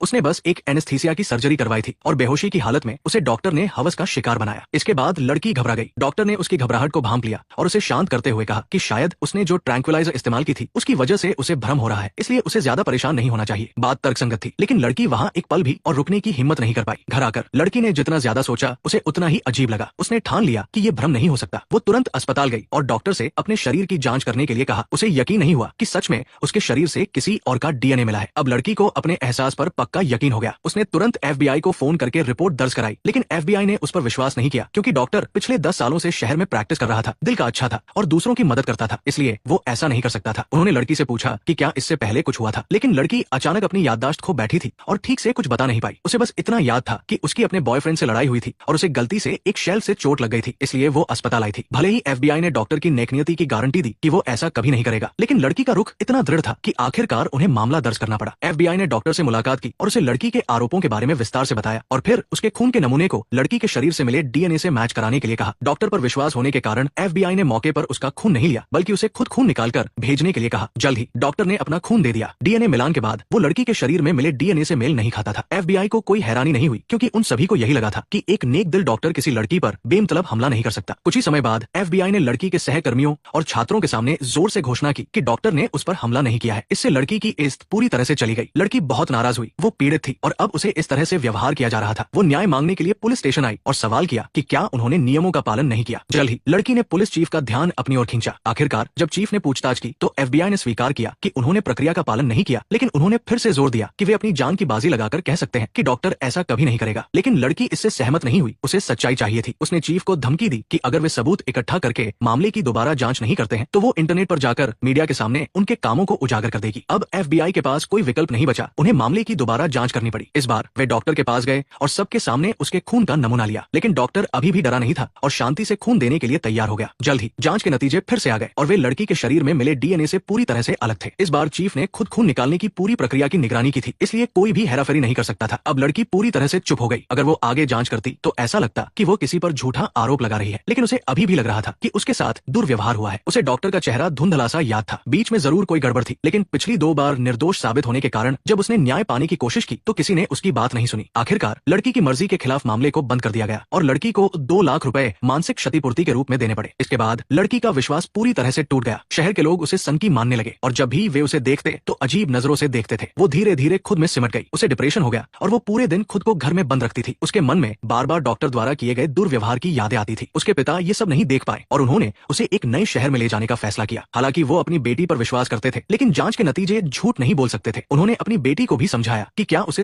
उसने बस एक एनेस्थीसिया की सर्जरी करवाई थी और बेहोशी की हालत में उसे डॉक्टर ने हवस का शिकार बनाया। इसके बाद लड़की घबरा गई। डॉक्टर ने उसकी घबराहट को भांप लिया और उसे शांत करते हुए कहा कि शायद उसने जो ट्रैंक्विलाइजर इस्तेमाल की थी उसकी वजह से उसे भ्रम हो रहा है, इसलिए उसे ज्यादा परेशान नहीं होना चाहिए। बात तर्कसंगत थी, लेकिन लड़की वहाँ एक पल भी और रुकने की हिम्मत नहीं कर पाई। घर आकर लड़की ने जितना ज्यादा सोचा उसे उतना ही अजीब लगा। उसने ठान लिया कि ये भ्रम नहीं हो सकता। वो तुरंत अस्पताल गई और डॉक्टर से अपने शरीर की जांच करने के लिए कहा। उसे यकीन नहीं हुआ कि सच में उसके शरीर से किसी और का डीएनए मिला है। अब लड़की को अपने एहसास पर पक्का यकीन हो गया। उसने तुरंत एफबीआई को फोन करके रिपोर्ट दर्ज कराई, लेकिन एफबीआई ने उस पर विश्वास नहीं किया क्योंकि डॉक्टर पिछले 10 सालों से शहर में प्रैक्टिस कर रहा था, दिल का अच्छा था और दूसरों की मदद करता था, इसलिए वो ऐसा नहीं कर सकता था। उन्होंने लड़की से पूछा कि क्या इससे पहले कुछ हुआ था, लेकिन लड़की अचानक अपनी याददाश्त खो बैठी थी और ठीक से कुछ बता नहीं पाई। उसे बस इतना याद था कि उसकी अपने बॉयफ्रेंड से लड़ाई हुई थी और उसे गलती से एक शेल से चोट लग गई थी, इसलिए वो अस्पताल आई थी। भले ही एफबीआई ने डॉक्टर की नेकनियति की गारंटी दी कि वो ऐसा कभी नहीं करेगा, लेकिन लड़की का रुख इतना दृढ़ था कि आखिरकार उन्हें मामला दर्ज करना पड़ा। एफबीआई ने डॉक्टर से मुलाकात की और उसे लड़की के आरोपों के बारे में विस्तार से बताया और फिर उसके खून के नमूने को लड़की के शरीर से मिले डीएनए से मैच कराने के लिए कहा। डॉक्टर पर विश्वास होने के कारण एफबीआई ने मौके पर उसका खून नहीं लिया, बल्कि उसे खुद खून निकालकर भेजने के लिए कहा। जल्द ही डॉक्टर ने अपना खून दे दिया। डीएनए मिलान के बाद वो लड़की के शरीर में मिले डीएनए से मेल नहीं खाता था। एफबीआई को कोई हैरानी नहीं हुई क्योंकि उन सभी को यही लगा था कि एक नेक दिल डॉक्टर किसी लड़की पर बेमतलब हमला नहीं कर सकता। कुछ ही समय बाद एफबीआई ने लड़की के सहकर्मियों और छात्रों के सामने जोर से घोषणा की कि डॉक्टर ने उस पर हमला नहीं किया है। इससे लड़की की इज्जत पूरी तरह से चली गई। लड़की बहुत नाराज हुई। वो पीड़ित थी और अब उसे इस तरह से व्यवहार किया जा रहा था। वो न्याय मांगने के लिए पुलिस स्टेशन आई और सवाल किया कि क्या उन्होंने नियमों का पालन नहीं किया। जल्द ही लड़की ने पुलिस चीफ का ध्यान अपनी ओर खींचा। आखिरकार जब चीफ ने पूछताछ की तो एफबीआई ने स्वीकार किया कि उन्होंने प्रक्रिया का पालन नहीं किया, लेकिन उन्होंने फिर से जोर दिया कि वे अपनी जान की बाजी लगाकर कह सकते हैं कि डॉक्टर ऐसा कभी नहीं करेगा। लेकिन लड़की इससे सहमत नहीं हुई। उसे सच्चाई चाहिए थी। उसने चीफ को धमकी दी कि अगर वे सबूत इकट्ठा करके मामले की दोबारा जांच नहीं करते हैं तो वो इंटरनेट पर जाकर मीडिया के सामने उनके कामों को उजागर कर देगी। अब एफबीआई के पास कोई विकल्प नहीं बचा। उन्हें मामले की दोबारा जांच करनी पड़ी। इस बार वे डॉक्टर के पास गए और सबके सामने उसके खून का नमूना लिया, लेकिन डॉक्टर अभी भी डरा नहीं था और शांति से खून देने के लिए तैयार हो गया। जल्द ही जांच के नतीजे फिर से आ गए और वे लड़की के शरीर में मिले डीएनए से पूरी तरह से अलग थे। इस बार चीफ ने खुद खून निकालने की पूरी प्रक्रिया की निगरानी की थी, इसलिए कोई भी हेराफेरी नहीं कर सकता था। अब लड़की पूरी तरह से चुप हो गई। अगर वो आगे जांच करती तो ऐसा लगता कि वो किसी पर झूठा आरोप लगा रही है, लेकिन उसे अभी भी लग रहा था कि उसके साथ दुर्व्यवहार हुआ है। उसे डॉक्टर का चेहरा धुंधला सा याद था। बीच में जरूर कोई गड़बड़ थी, लेकिन पिछली 2 बार निर्दोष साबित होने के कारण जब उसने न्याय पाने की कोशिश की तो किसी ने उसकी बात नहीं सुनी। आखिरकार लड़की की मर्जी के खिलाफ मामले को बंद कर दिया गया और लड़की को 2 लाख रुपए मानसिक क्षतिपूर्ति के रूप में देने पड़े। इसके बाद लड़की का विश्वास पूरी तरह से टूट गया। शहर के लोग उसे सनकी मानने लगे और जब भी वे उसे देखते तो अजीब नजरों से देखते थे। वो धीरे धीरे खुद में सिमट गई। उसे डिप्रेशन हो गया और वो पूरे दिन खुद को घर में बंद रखती थी। उसके मन में बार बार डॉक्टर द्वारा किए गए दुर्व्यवहार की यादें आती थी। उसके पिता ये सब नहीं देख पाए और उन्होंने उसे एक नए शहर में ले जाने का फैसला किया। हालांकि वो अपनी बेटी पर विश्वास करते थे, लेकिन जांच के नतीजे झूठ नहीं बोल सकते थे। उन्होंने अपनी बेटी को भी समझाया कि क्या उसे